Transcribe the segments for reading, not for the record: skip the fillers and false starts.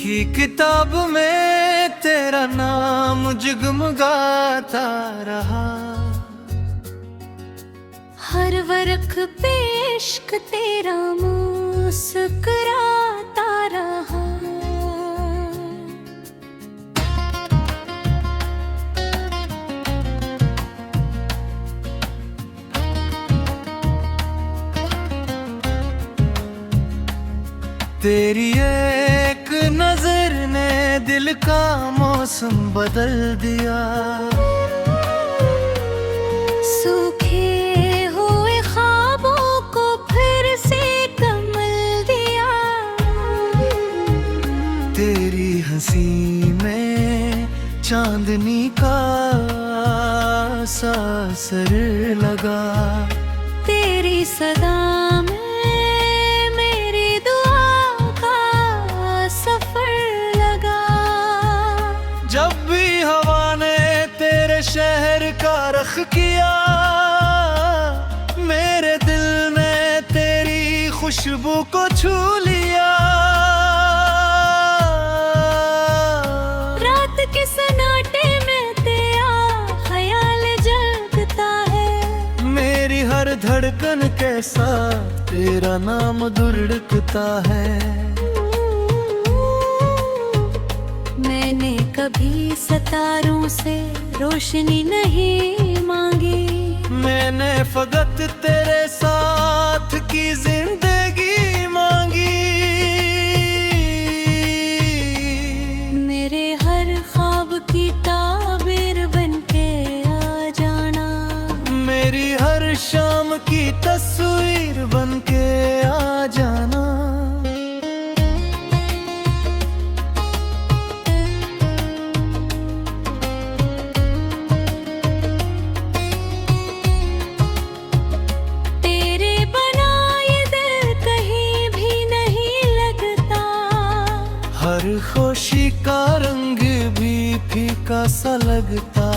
लिखी किताब में तेरा नाम जगमगाता रहा। हर वर्क पे इश्क तेरा मुस्कुराता रहा। तेरी एक नजर ने दिल का मौसम बदल दिया। सूखे हुए ख्वाबों को फिर से कमल दिया। तेरी हंसी में चांदनी का सा असर लगा। तेरी सदा में मेरी दुआ का सफर लगा। जब भी हवा ने तेरे शहर का रख किया, मेरे दिल ने तेरी खुशबू को छू लिया। रात के सन्नाटे में तेरा ख्याल जगता है। मेरी हर धड़कन के साथ तेरा नाम धुड़कता है। मैंने कभी सितारों से रोशनी नहीं मांगी। मैंने फकत तेरे साथ की जिंदगी मांगी। मेरे हर ख्वाब की ताबीर बनके आ जाना। मेरी हर शाम की तस्वीर बनके आ जाना। तेरे बना ये दिल कहीं भी नहीं लगता। हर खुशी का रंग भी फीका सा लगता।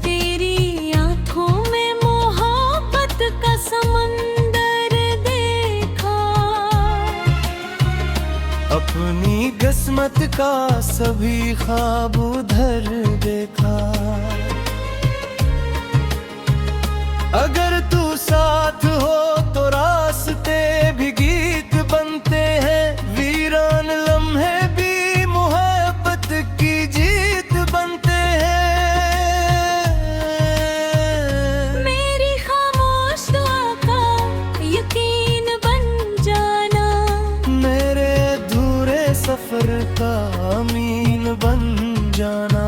तेरी आंखों में मोहब्बत का समंदर देखा। अपनी किस्मत का सभी ख्वाब उधर देखा। अगर तू साथ हो तो रास्ते भी गीत बनते हैं। वीरान लम्हे भी मोहब्बत की जीत बनते हैं। मेरी खामोश दुआ का यकीन बन जाना। मेरे अधूरे सफर का अमीन बन जाना।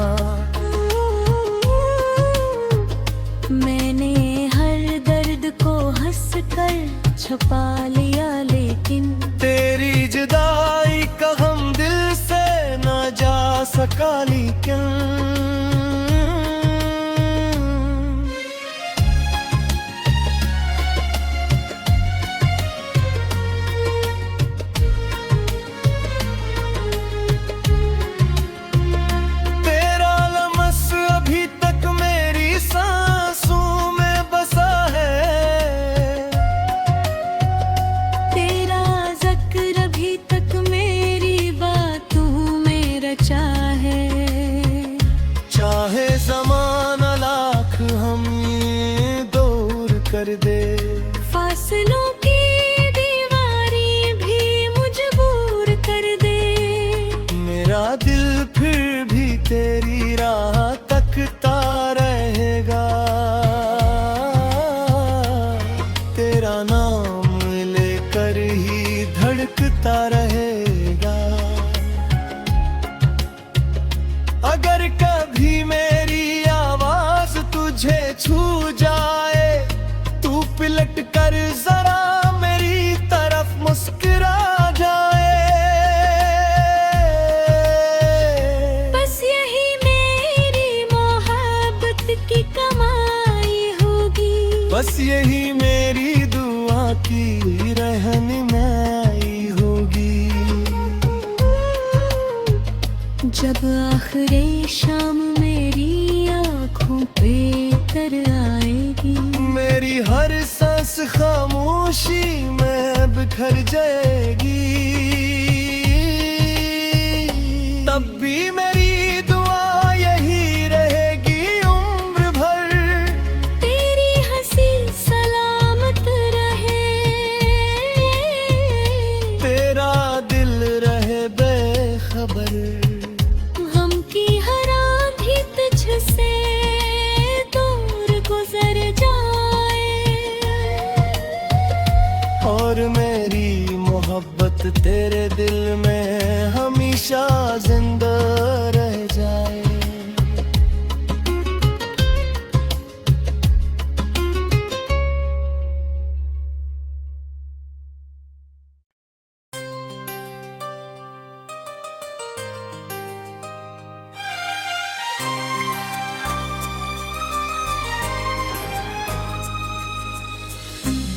मैंने हर दर्द को हंस कर छुपा लिया, लेकिन तेरी जुदाई का गम दिल से ना जा सका। लेकिन तेरा लम्स अभी तक मेरी सांसों में बसा है। तेरा जिक्र अभी तक मेरी बातों में रचा है। चाहे ज़माना लाख हम दूर कर दे, फासलों की दीवारी भी मजबूर कर दे। मेरा दिल फिर भी तेरी राह तकता रहेगा। तेरा नाम लेकर ही धड़कता रहेगा। अगर कभी मेरी आवाज तुझे छू जाए, तू पलट कर जरा मेरी तरफ मुस्कुरा जाए। बस यही मेरी मोहब्बत की कमाई होगी। बस यही मेरी दुआ की रहनुमाई होगी। जब आखिरी शाम मेरी आँखों पे तर आएगी। मेरी हर सांस खामोशी में बिखर जाएगी। तब भी मेरी दुआ यही रहेगी उम्र भर। तेरी हंसी सलामत रहे, तेरा दिल रहे बेखबर। गम की हर आंधी तुझसे दूर गुजर जाए, और मेरी मोहब्बत तेरे दिल में हमेशा जिंदा रह जाए।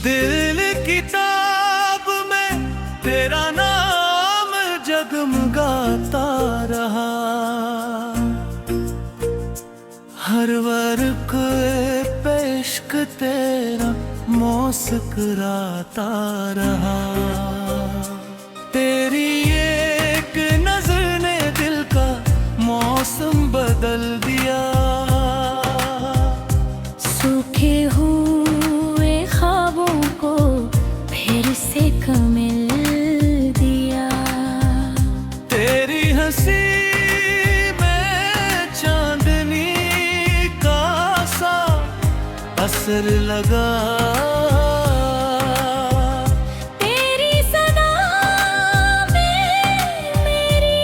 दिल किताब में तेरा नाम जगमगाता रहा, हर वर्क पे इश्क तेरा मुस्कुराता रहा। तेरी एक नजर ने दिल का मौसम बदल दिया, सूखे हुए ख्वाबों को फिर से कमिल दिया। तेरी हंसी में चांदनी का सा असर लगा। तेरी सदा में मेरी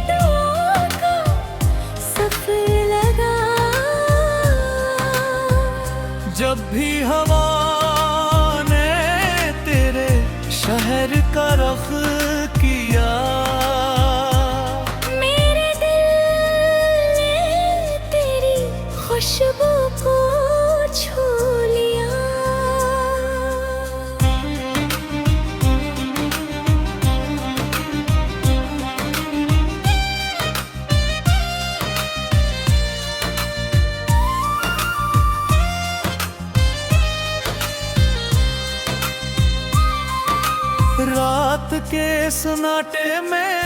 दुआ का सफर लगा। जब भी हवा ने तेरे शहर का रुख किया, मेरे दिल ने तेरी खुशबू को छू लिया। रात के सन्नाटे में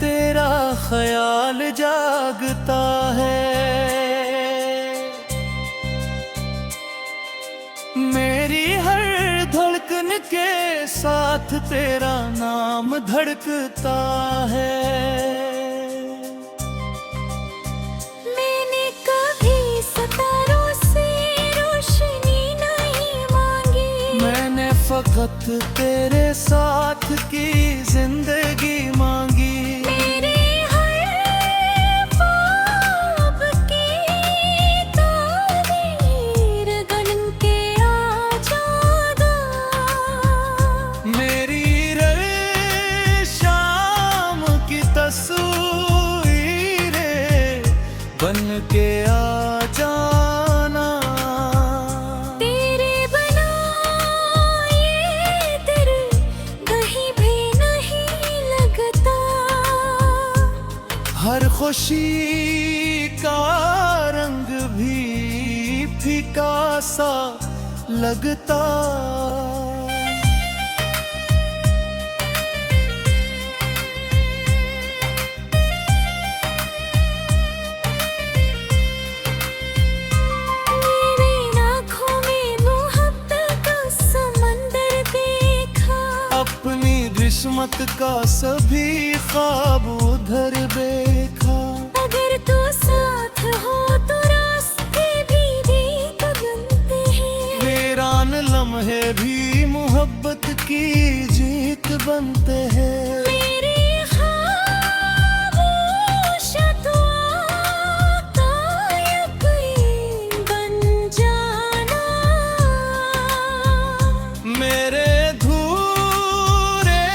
तेरा ख्याल जागता है, मेरी हर धड़कन के साथ तेरा नाम धड़कता है। मैंने कभी सितारों से रोशनी नहीं मांगी, मैंने फकत तेरे साथ की जिंदगी मांगी। मेरे हर ख्वाब की ताबीर गन के आ जागा। मेरी शाम की तस्वीरें बन के आ जाना। तेरे बना ये दिल कहीं भी नहीं लगता, हर खुशी का रंग भी फीका सा लगता। मेरी आँखों में मोहब्बत का समंदर देखा, अपनी किस्मत का सभी ख्वाब उधर देखा। अगर तू साथ हो तो रास्ते भी दीप बनते हैं, वीरान लम्हे भी मोहब्बत की जीत बनते हैं। मेरे ख्वाबों का यकीन बन जाना। मेरे धूरे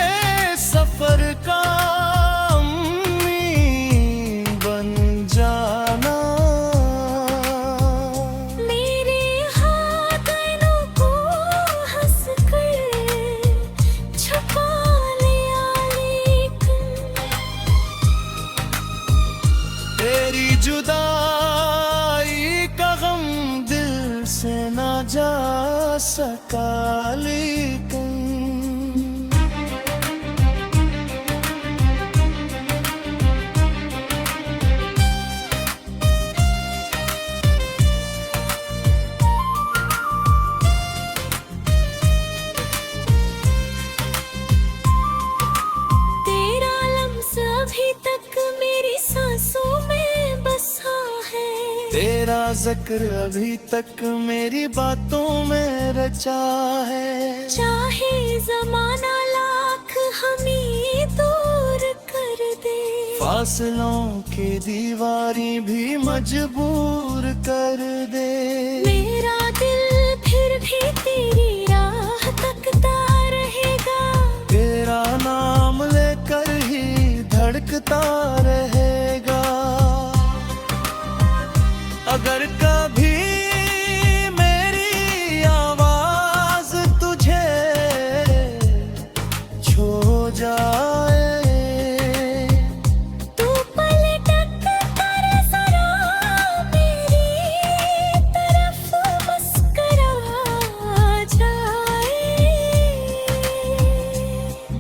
सफर का उम्मीद बन जाना। मेरे हाथों को हंस कर छुपा लिया, लेकिन तेरी जुदाई का गम दिल से ना जा सका, लेकिन तेरा जिक्र अभी तक मेरी बातों में रचा है। चाहे जमाना लाख हमें दूर कर दे, फासलों की दीवारी भी मजबूर कर दे। मेरा दिल फिर भी तेरी राह तकता रहेगा, तेरा नाम लेकर ही धड़कता रहेगा। अगर कभी मेरी आवाज तुझे छू जाए, तू पलटक कर जरा मेरी तरफ मुस्कुरा जाए।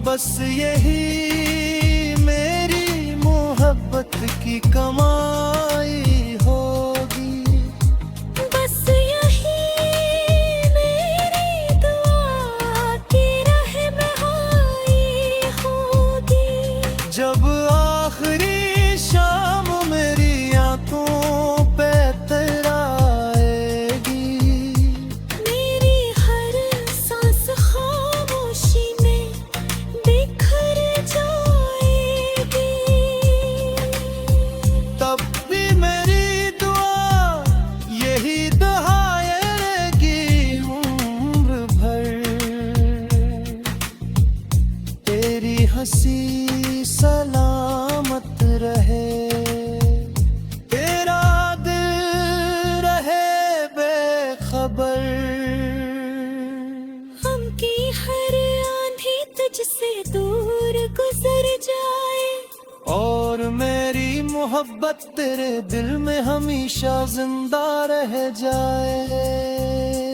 बस यही मेरी मोहब्बत की कमाई होगी, बस यही मेरी दुआ की रहनुमाई होगी। जब आखिरी शाम मेरी आंखों पे तेरा आएगी, मेरी हर सांस खामोशी में बिखर जाएगी। तब भी मेरी दुआ यही दुहाएगी उम्र भर। तेरी हंसी सलामत रहे, तेरा दिल रहे बेखबर। हम की हर आंधी तुझसे दूर गुजर जाए, और मेरी मोहब्बत तेरे दिल में हमेशा जिंदा रह जाए।